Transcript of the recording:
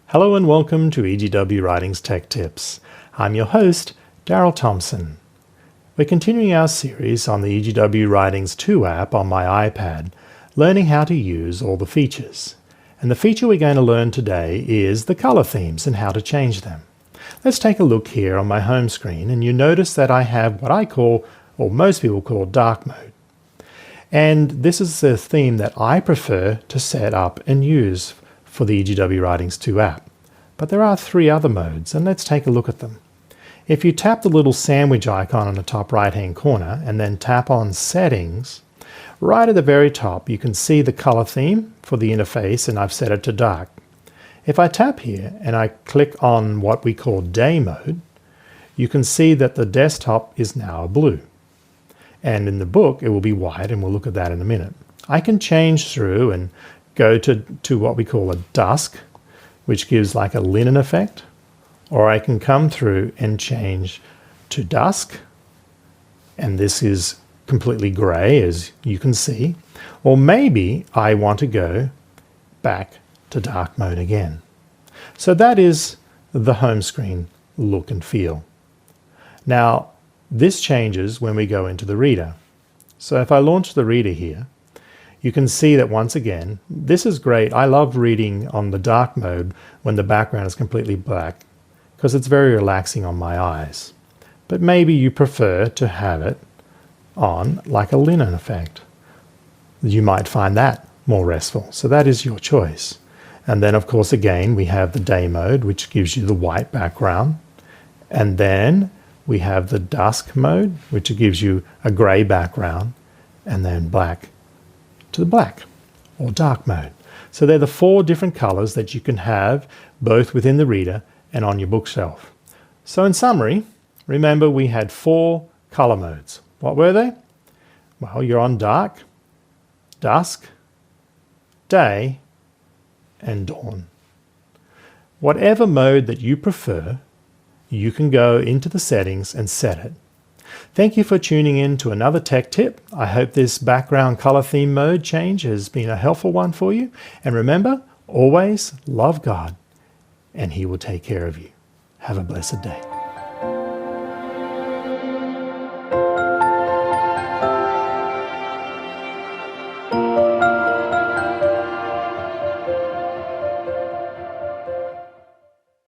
Hello and welcome to EGW Writings Tech Tips. I'm your host, Daryl Thompson. We're continuing our series on the EGW Writings 2 app on my iPad, learning how to use all the features. And the feature we're going to learn today is the color themes and how to change them. Let's take a look here on my home screen, and you notice that I have what I call, or most people call, dark mode. And this is the theme that I prefer to set up and use for the EGW Writings 2 app. But there are 3 other modes, and let's take a look at them. If you tap the little sandwich icon on the top right-hand corner and then tap on Settings, right at the very top you can see the color theme for the interface, and I've set it to dark. If I tap here and I click on what we call day mode, you can see that the desktop is now blue. And in the book it will be white, and we'll look at that in a minute. I can change through and go to what we call a dusk, which gives like a linen effect, or I can come through and change to dusk, and this is completely grey as you can see, or maybe I want to go back to dark mode again. So that is the home screen look and feel. Now this changes when we go into the reader. So if I launch the reader here, you can see that once again, this is great. I love reading on the dark mode when the background is completely black because it's very relaxing on my eyes. But maybe you prefer to have it on like a linen effect. You might find that more restful. So that is your choice. And then of course again we have the day mode, which gives you the white background. And then we have the dusk mode, which gives you a grey background, and then back to the black or dark mode. So they're the 4 different colors that you can have both within the reader and on your bookshelf. So in summary, remember we had 4 color modes. What were they? Well, you're on dark, dusk, day, and dawn. Whatever mode that you prefer, you can go into the settings and set it. Thank you for tuning in to another tech tip. I hope this background color theme mode change has been a helpful one for you. And remember, always love God, and He will take care of you. Have a blessed day.